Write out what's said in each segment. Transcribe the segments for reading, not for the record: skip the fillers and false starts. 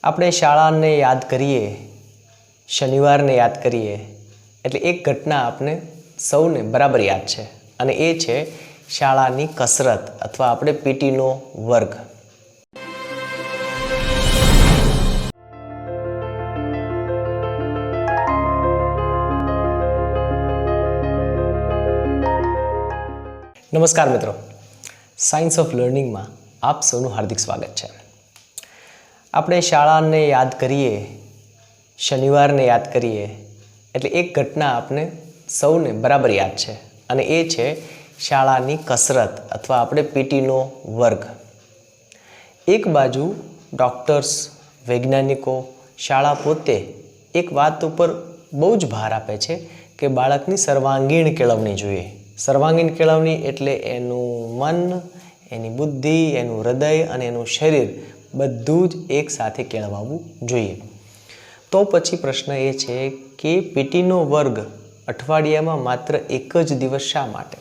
આપણે શાળાને યાદ કરીએ, શનિવારને યાદ કરીએ એટલે એક ઘટના આપણે સૌને બરાબર યાદ છે અને એ છે શાળાની કસરત અથવા આપણે પીટીનો વર્ગ. નમસ્કાર મિત્રો, સાયન્સ ઓફ લર્નિંગમાં આપ સૌનું હાર્દિક સ્વાગત છે. આપણે શાળાને યાદ કરીએ, શનિવારને યાદ કરીએ એટલે એક ઘટના આપણે સૌને બરાબર યાદ છે અને એ છે શાળાની કસરત અથવા આપણે પીટીનો વર્ગ. એક બાજુ ડૉક્ટર્સ, વૈજ્ઞાનિકો, શાળા પોતે એક વાત ઉપર બહુ જ ભાર આપે છે કે બાળકની સર્વાંગીણ કેળવણી જોઈએ. સર્વાંગીણ કેળવણી એટલે એનું મન, એની બુદ્ધિ, એનું હૃદય અને એનું શરીર બધું જ એક સાથે કેળવાવું જોઈએ. તો પછી પ્રશ્ન એ છે કે પીટીનો વર્ગ અઠવાડિયામાં માત્ર એક જ દિવસ શા માટે?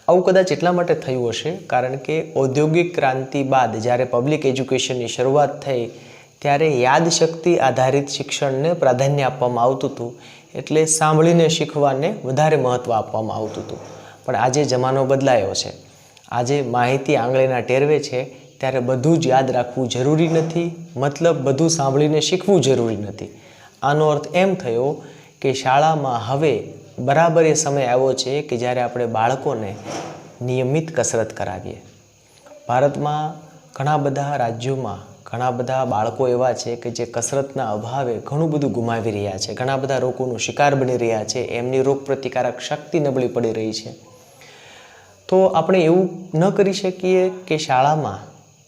આવું કદાચ એટલા માટે થયું હશે કારણ કે ઔદ્યોગિક ક્રાંતિ બાદ જ્યારે પબ્લિક એજ્યુકેશનની શરૂઆત થઈ ત્યારે યાદશક્તિ આધારિત શિક્ષણને પ્રાધાન્ય આપવામાં આવતું હતું, એટલે સાંભળીને શીખવાને વધારે મહત્ત્વ આપવામાં આવતું હતું. પણ આજે જમાનો બદલાયો છે. આજે માહિતી આંગળીના ટેરવે છે, ત્યારે બધું જ યાદ રાખવું જરૂરી નથી, મતલબ બધું સાંભળીને શીખવું જરૂરી નથી. આનો અર્થ એમ થયો કે શાળામાં હવે બરાબર એ સમય આવ્યો છે કે જ્યારે આપણે બાળકોને નિયમિત કસરત કરાવીએ. ભારતમાં ઘણા બધા રાજ્યોમાં ઘણા બધા બાળકો એવા છે કે જે કસરતના અભાવે ઘણું બધું ગુમાવી રહ્યા છે, ઘણા બધા રોગોનો શિકાર બની રહ્યા છે, એમની રોગપ્રતિકારક શક્તિ નબળી પડી રહી છે. તો આપણે એવું ન કરી શકીએ કે શાળામાં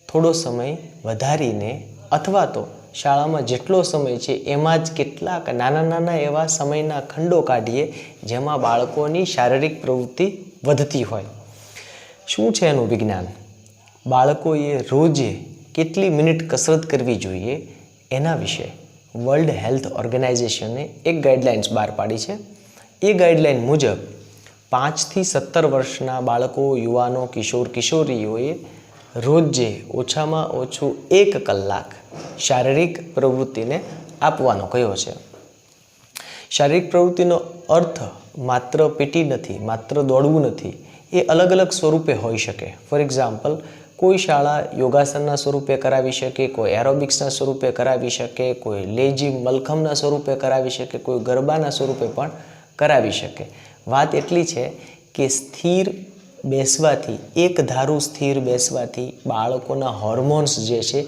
થોડો સમય વધારીને અથવા તો શાળામાં જેટલો સમય છે એમાં જ કેટલાક નાના નાના એવા સમયના ખંડો કાઢીએ જેમાં બાળકોની શારીરિક પ્રવૃત્તિ વધતી હોય. શું છે એનું વિજ્ઞાન? બાળકોએ રોજે કેટલી મિનિટ કસરત કરવી જોઈએ એના વિશે વર્લ્ડ હેલ્થ ઓર્ગેનાઇઝેશને એક ગાઈડલાઇન્સ બહાર પાડી છે. એ ગાઈડલાઇન મુજબ 5 થી 17 વર્ષના બાળકો, યુવાનો, કિશોર કિશોરીઓએ રોજે ઓછામાં ઓછું 1 કલાક શારીરિક પ્રવૃત્તિને આપવાનો કયો છે. શારીરિક પ્રવૃત્તિનો અર્થ માત્ર પીટી નથી, માત્ર દોડવું નથી. એ અલગ અલગ સ્વરૂપે હોઈ શકે. ફોર એક્ઝામ્પલ, કોઈ શાળા યોગાસનના સ્વરૂપે કરાવી શકે, કોઈ એરોબિક્સના સ્વરૂપે કરાવી શકે, કોઈ લેજી મલખમના સ્વરૂપે કરાવી શકે, કોઈ ગરબાના સ્વરૂપે પણ કરાવી શકે. વાત એટલી છે કે સ્થિર બેસવાથી, એક ધારું સ્થિર બેસવાથી બાળકોના હોર્મોન્સ જે છે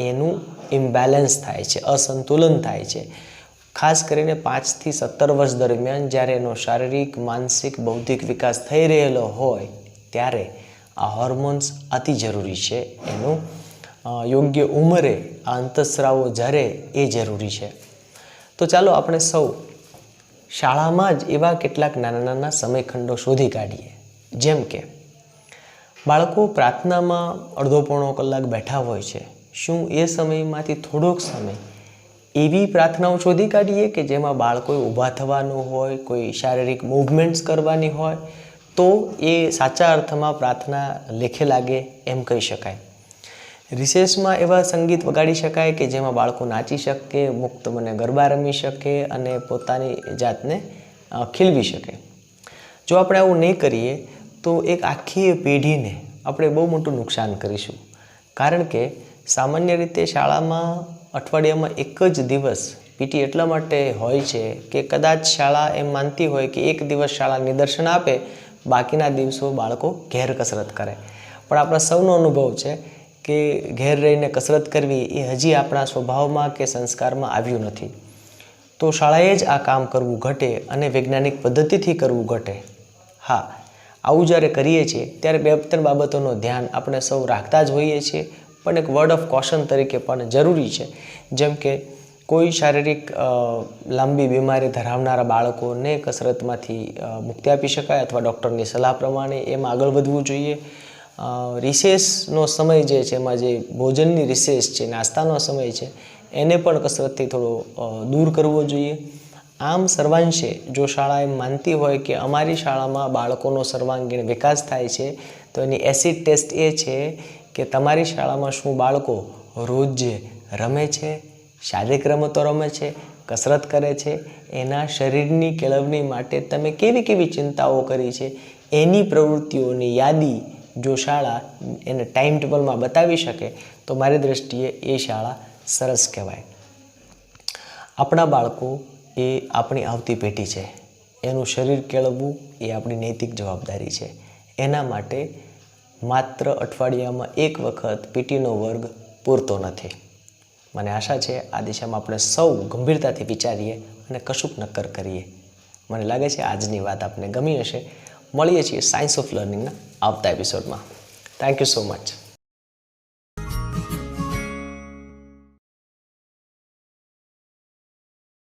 એનું ઇમ્બેલેન્સ થાય છે, અસંતુલન થાય છે. ખાસ કરીને 5 થી 17 વર્ષ દરમિયાન જ્યારે એનો શારીરિક, માનસિક, બૌદ્ધિક વિકાસ થઈ રહેલો હોય ત્યારે આ હોર્મોન્સ અતિ જરૂરી છે. એનું યોગ્ય ઉંમરે આ અંતઃસ્રાવો ઝરે એ જરૂરી છે. તો ચાલો આપણે સૌ શાળામાં જ એવા કેટલાક નાના નાના સમયખંડો શોધી કાઢીએ. જેમ કે બાળકો પ્રાર્થનામાં અડધો પોણો કલાક બેઠા હોય છે. શું એ સમયમાંથી થોડોક સમય એવી પ્રાર્થનાઓ શોધી કાઢીએ કે જેમાં બાળકોએ ઊભા થવાનું હોય, કોઈ શારીરિક મૂવમેન્ટ્સ કરવાની હોય, તો એ સાચા અર્થમાં પ્રાર્થના લેખે લાગે એમ કહી શકાય. રિસેસમાં એવા સંગીત વગાડી શકાય કે જેમાં બાળકો નાચી શકે, મુક્ત મને ગરબા રમી શકે અને પોતાની જાતને ખીલવી શકે. જો આપણે આવું નહીં કરીએ તો એક આખી પેઢીને આપણે બહુ મોટું નુકસાન કરીશું. કારણ કે સામાન્ય રીતે શાળામાં અઠવાડિયામાં એક જ દિવસ પીટી એટલા માટે હોય છે કે કદાચ શાળા એમ માનતી હોય કે એક દિવસ શાળા નિદર્શન આપે, બાકીના દિવસો બાળકો ઘેર કસરત કરે. પણ આપણા સૌનો અનુભવ છે કે ઘેર રહીને કસરત કરવી એ હજી આપણા સ્વભાવમાં કે સંસ્કારમાં આવ્યું નથી. તો શાળાએ જ આ કામ કરવું ઘટે અને વૈજ્ઞાનિક પદ્ધતિથી કરવું ઘટે. હા, આવું જ્યારે કરીએ છીએ ત્યારે 2-3 બાબતોનું ધ્યાન આપણે સૌ રાખતા જ હોઈએ છીએ, પણ એક વર્ડ ઓફ કોશન તરીકે પણ જરૂરી છે. જેમ કે કોઈ શારીરિક લાંબી બીમારી ધરાવનારા બાળકોને કસરતમાંથી મુક્તિ આપી શકાય અથવા ડૉક્ટરની સલાહ પ્રમાણે એમાં આગળ વધવું જોઈએ. રિસેસનો સમય જે છે, એમાં જે ભોજનની રિસેસ છે, નાસ્તાનો સમય છે, એને પણ કસરતથી થોડો દૂર કરવો જોઈએ. આમ સર્વાંશે જો શાળા એમ માનતી હોય કે અમારી શાળામાં બાળકોનો સર્વાંગીણ વિકાસ થાય છે, તો એની એસિડ ટેસ્ટ એ છે કે તમારી શાળામાં શું બાળકો રોજ રમે છે, શારીરિક રમતો રમે છે, કસરત કરે છે, એના શરીરની કેળવણી માટે તમે કેવી કેવી ચિંતાઓ કરી છે એની પ્રવૃત્તિઓની યાદી જો શાળા એને ટાઈમ ટેબલમાં બતાવી શકે તો મારી દૃષ્ટિએ એ શાળા સરસ કહેવાય. આપણા બાળકો એ આપણી આવતી પેઢી છે. એનું શરીર કેળવવું એ આપણી નૈતિક જવાબદારી છે. એના માટે માત્ર અઠવાડિયામાં એક વખત પીટીનો વર્ગ પૂરતો નથી. મને આશા છે આ દિશામાં આપણે સૌ ગંભીરતાથી વિચારીએ અને કશુંક નક્કર કરીએ. મને લાગે છે આજની વાત આપને ગમી હશે. મળીએ છીએ સાયન્સ ઓફ લર્નિંગના આવતા એપિસોડમાં. Thank you so much.